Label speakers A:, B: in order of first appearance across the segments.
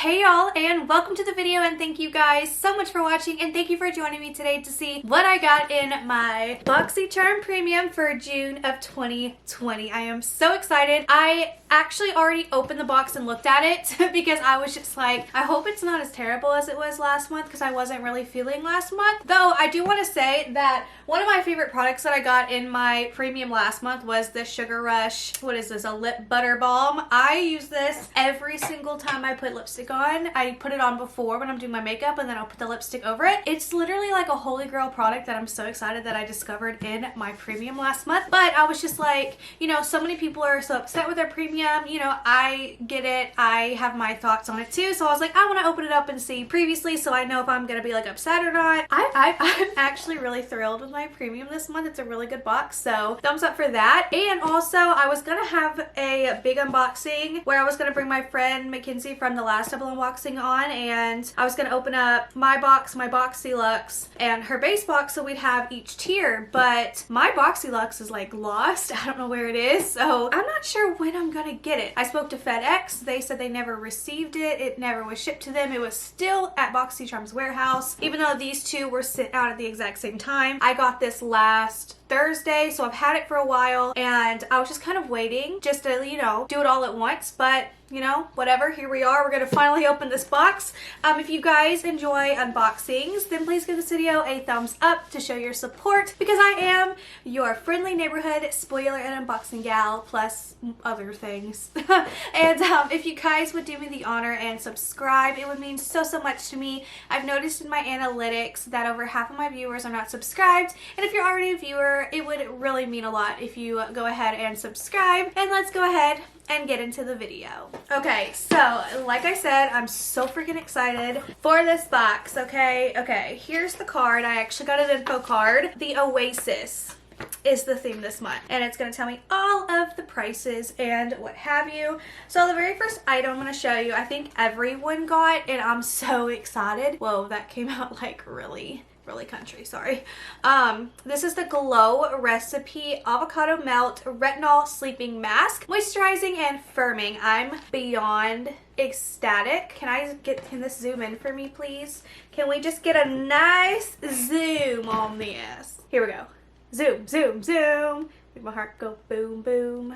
A: Hey y'all, and welcome to the video, and thank you guys so much for watching, and thank you for joining me today to see what I got in my Boxycharm Premium for June of 2020. I am so excited. I actually already opened the box and looked at it because I was just like, I hope it's not as terrible as it was last month because I wasn't really feeling last month. Though I do want to say that one of my favorite products that I got in my Premium last month was the Sugar Rush, what is this, a lip butter balm. I use this every single time I put lipstick on. I put it on before when I'm doing my makeup, and then I'll put the lipstick over it. It's literally like a holy grail product that I'm so excited that I discovered in my Premium last month. But I was just like, you know, so many people are so upset with their Premium. You know, I get it. I have my thoughts on it too. So I was like, I want to open it up and see previously so I know if I'm gonna be like upset or not. I'm actually really thrilled with my Premium this month. It's a really good box, so thumbs up for that. And also, I was gonna have a big unboxing where I was gonna bring my friend Mackenzie from the last double unboxing on, and I was gonna open up my box, my Boxyluxe, and her base box, so we'd have each tier. But my Boxyluxe is like lost. I don't know where it is, so I'm not sure when I'm gonna get it. I spoke to FedEx. They said they never received it. It never was shipped to them. It was still at Boxycharm's warehouse, even though these two were sent out at the exact same time. I got this last Thursday, so I've had it for a while, and I was just kind of waiting just to, you know, do it all at once. But you know, whatever, here we are. We're gonna finally open this box. If you guys enjoy unboxings, then please give this video a thumbs up to show your support, because I am your friendly neighborhood spoiler and unboxing gal, plus other things. And if you guys would do me the honor and subscribe, it would mean so much to me. I've noticed in my analytics that over half of my viewers are not subscribed, and if you're already a viewer, it would really mean a lot if you go ahead and subscribe. And let's go ahead and get into the video. Okay, so like I said, I'm so freaking excited for this box. Okay, here's the card. I actually got an info card. The Oasis is the theme this month, and it's gonna tell me all of the prices and what have you. So the very first item I'm gonna show you, I think everyone got, and I'm so excited. Whoa, that came out like really country, sorry. This is the Glow Recipe Avocado Melt Retinol Sleeping Mask, moisturizing and firming. I'm beyond ecstatic. Can this zoom in for me, please? Can we just get a nice zoom on this? Here we go. Zoom, zoom, zoom. Make my heart go boom, boom.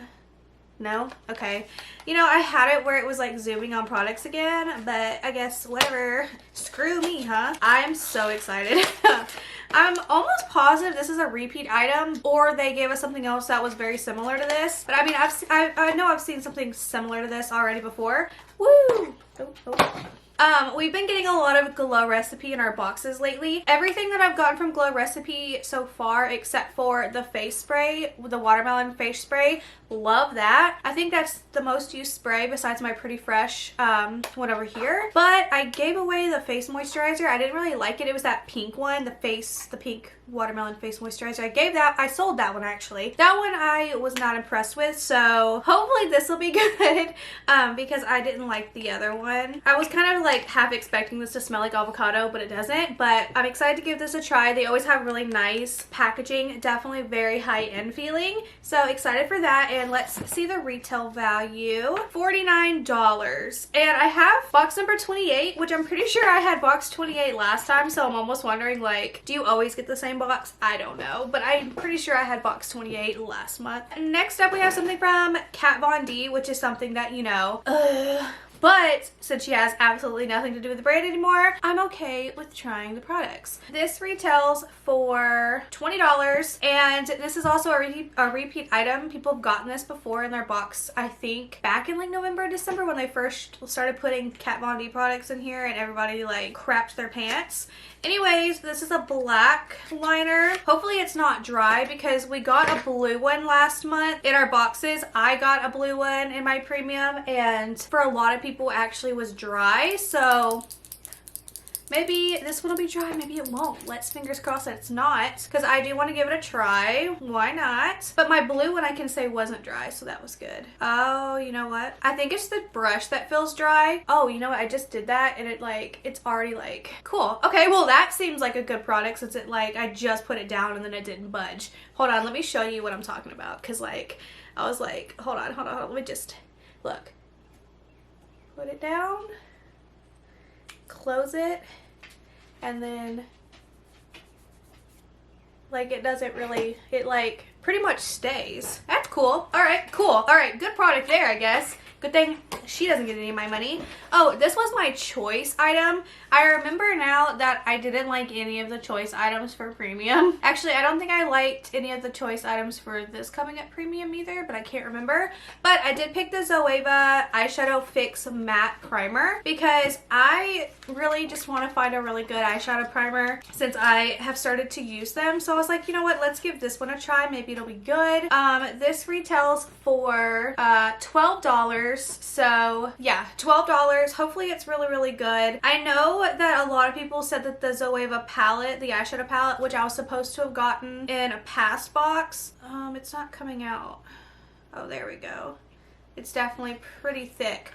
A: No? Okay. You know, I had it where it was like zooming on products again, but I guess whatever. Screw me, huh? I'm so excited. I'm almost positive this is a repeat item, or they gave us something else that was very similar to this. But I mean, I know I've seen something similar to this already before. Woo! We've been getting a lot of Glow Recipe in our boxes lately. Everything that I've gotten from Glow Recipe so far, except for the face spray, the watermelon face spray, love that. I think that's the most used spray besides my Pretty Fresh one over here. But I gave away the face moisturizer. I didn't really like it. It was that pink one, the pink watermelon face moisturizer. I sold that one actually. That one I was not impressed with, so hopefully this will be good because I didn't like the other one. I was kind of like half expecting this to smell like avocado, but it doesn't. But I'm excited to give this a try. They always have really nice packaging, definitely very high-end feeling, so excited for that. And let's see the retail value. $49. And I have box number 28, which I'm pretty sure I had box 28 last time, so I'm almost wondering, like, do you always get the same box? I don't know, but I'm pretty sure I had box 28 last month. Next up, we have something from Kat Von D, which is something that, you know, but since she has absolutely nothing to do with the brand anymore, I'm okay with trying the products. This retails for $20, and this is also a repeat item. People have gotten this before in their box, I think, back in like November, December, when they first started putting Kat Von D products in here, and everybody like crapped their pants. Anyways, this is a black liner. Hopefully it's not dry, because we got a blue one last month in our boxes. I got a blue one in my Premium, and for a lot of people actually was dry, so maybe this one will be dry, maybe it won't. Let's fingers crossed that it's not, because I do want to give it a try. Why not? But my blue one I can say wasn't dry, so that was good. Oh, you know what? I think it's the brush that feels dry. Oh, you know what? I just did that, and it's already like, cool. Okay, well that seems like a good product, since it like, I just put it down and then it didn't budge. Hold on, let me show you what I'm talking about, because like, I was like, hold on, let me just, look. Put it down. close it and then like it doesn't really, it like pretty much stays. That's cool. All right, cool. All right, good product there, I guess. Good thing she doesn't get any of my money. Oh, this was my choice item. I remember now that I didn't like any of the choice items for premium. Actually, I don't think I liked any of the choice items for this coming at premium either, but I can't remember. But I did pick the Zoeva Eyeshadow Fix Matte Primer because I really just want to find a really good eyeshadow primer since I have started to use them. So I was like, you know what, let's give this one a try. Maybe it'll be good. This retails for $12. So yeah, $12. Hopefully it's really, really good. I know that a lot of people said that the Zoeva palette, the eyeshadow palette, which I was supposed to have gotten in a past box, it's not coming out. Oh, there we go. It's definitely pretty thick.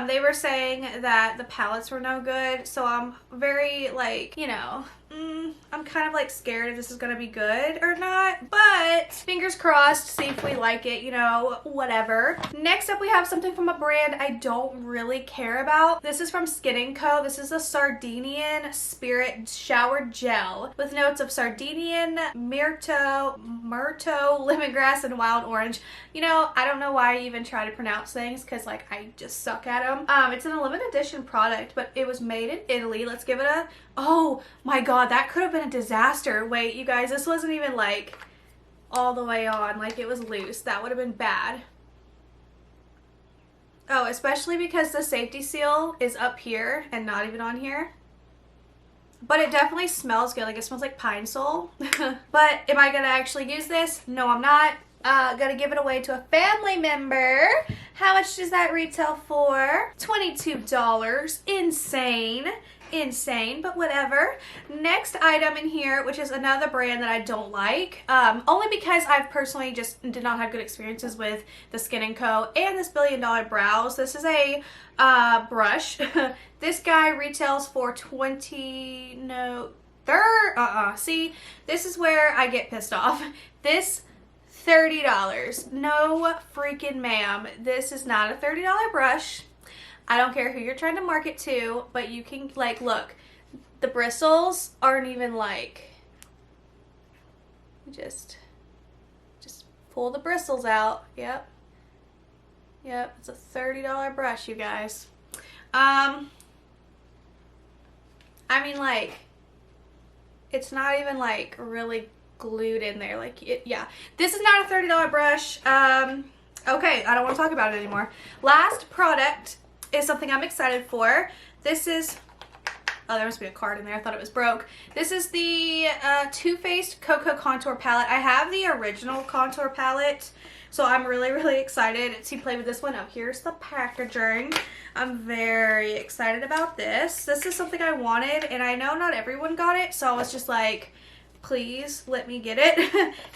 A: They were saying that the palettes were no good, so I'm very like, you know, I'm kind of like scared if this is gonna be good or not, but fingers crossed, see if we like it, you know, whatever. Next up we have something from a brand I don't really care about. This is from Skin & Co. This is a Sardinian Spirit Shower Gel with notes of Sardinian, myrtle, lemongrass, and wild orange. You know, I don't know why I even try to pronounce things because like I just suck at them. It's an limited edition product, but it was made in Italy. Let's give it a, oh my god, that could have been a disaster. Wait, you guys, this wasn't even like all the way on, like it was loose. That would have been bad. Oh, especially because the safety seal is up here and not even on here. But it definitely smells good. Like it smells like Pine Sol. But am I gonna actually use this? No, I'm not. Gonna give it away to a family member. How much does that retail for? $22. Insane, but whatever. Next item in here, which is another brand that I don't like, only because I've personally just did not have good experiences with the Skin & Co. and this Billion Dollar Brows. This is a brush. This guy retails for see, this is where I get pissed off. This $30. No freaking ma'am. This is not a $30 brush. I don't care who you're trying to market to, but you can, like, look, the bristles aren't even like, just pull the bristles out. Yep, it's a $30 brush, you guys. I mean, like, it's not even like really glued in there, like it, yeah, this is not a $30 brush. Okay, I don't want to talk about it anymore. Last product is something I'm excited for. This is, oh, there must be a card in there, I thought it was broke. This is the Too Faced Cocoa Contour Palette. I have the original contour palette, so I'm really, really excited to play with this one. Oh, here's the packaging. I'm very excited about this. This is something I wanted, and I know not everyone got it, so I was just like, please let me get it.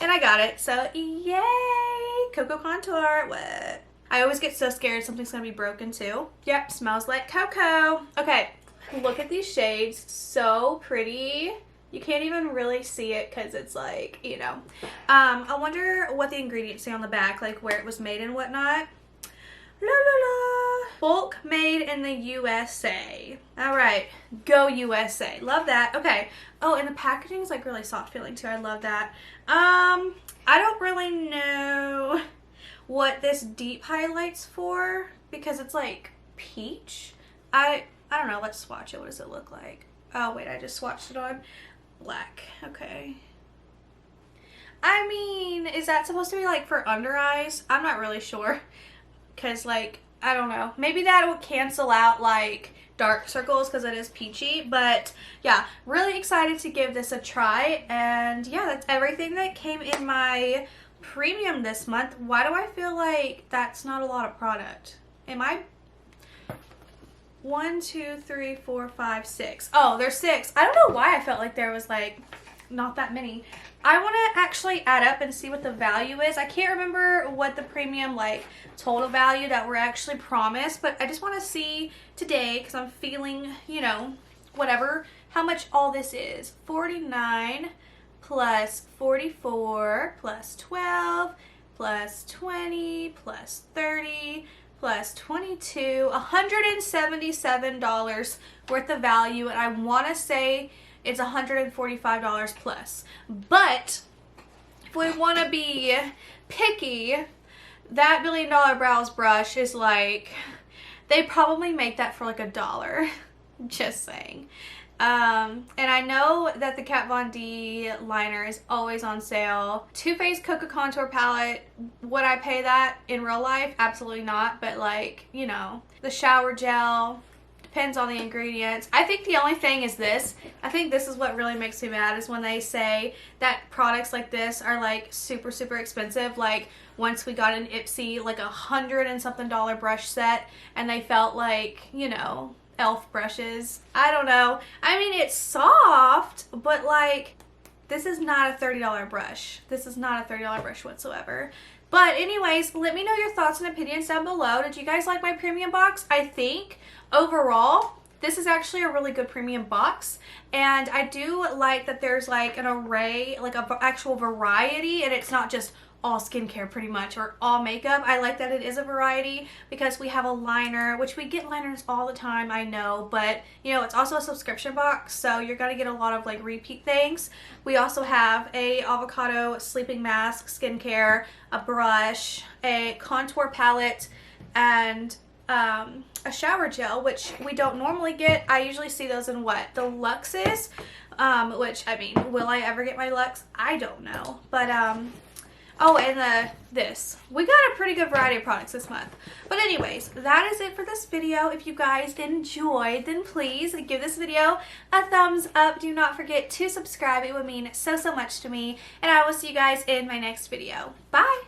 A: And I got it, so yay! Cocoa Contour, what? I always get so scared something's gonna be broken too. Yep, smells like cocoa. Okay, look at these shades, so pretty. You can't even really see it because it's like, you know. I wonder what the ingredients say on the back, like where it was made and whatnot. La la la. Bulk made in the USA. All right, go USA. Love that. Okay. Oh, and the packaging is like really soft feeling too. I love that. I don't really know what this deep highlights for because it's like peach. I don't know. Let's swatch it. What does it look like? Oh wait, I just swatched it on black. Okay. I mean, is that supposed to be like for under eyes? I'm not really sure because like, I don't know. Maybe that will cancel out like dark circles because it is peachy, but yeah, really excited to give this a try. And yeah, that's everything that came in my premium this month. Why do I feel like that's not a lot of product? Am I 1, 2, 3, 4, 5, 6? Oh, there's 6. I don't know why I felt like there was like not that many. I want to actually add up and see what the value is. I can't remember what the premium like total value that we're actually promised, but I just want to see today because I'm feeling, you know, whatever, how much all this is. 49 plus 44 plus 12 plus 20 plus 30 plus 22, $177 worth of value, and I want to say it's $145 plus. But if we want to be picky, that $1 Billion Brows brush is like, they probably make that for like $1. Just saying. And I know that the Kat Von D liner is always on sale. Too Faced Cocoa Contour Palette, would I pay that in real life? Absolutely not. But like, you know, the shower gel, depends on the ingredients. I think the only thing is this. I think this is what really makes me mad, is when they say that products like this are like super, super expensive. Like once we got an IPSY, like $100 and something brush set, and they felt like, you know, elf brushes. I don't know. I mean, it's soft, but like, this is not a $30 brush. This is not a $30 brush whatsoever. But anyways, let me know your thoughts and opinions down below. Did you guys like my premium box? I think overall, this is actually a really good premium box. And I do like that there's like an array, like an actual variety, and it's not just all skincare pretty much, or all makeup. I like that it is a variety, because we have a liner, which we get liners all the time, I know, but you know, it's also a subscription box, so you're gonna get a lot of like repeat things. We also have a avocado sleeping mask, skincare, a brush, a contour palette, and a shower gel, which we don't normally get. I usually see those in what? The Luxes, which, I mean, will I ever get my Lux? I don't know, but oh, and this. We got a pretty good variety of products this month. But anyways, that is it for this video. If you guys enjoyed, then please give this video a thumbs up. Do not forget to subscribe. It would mean so, so much to me. And I will see you guys in my next video. Bye!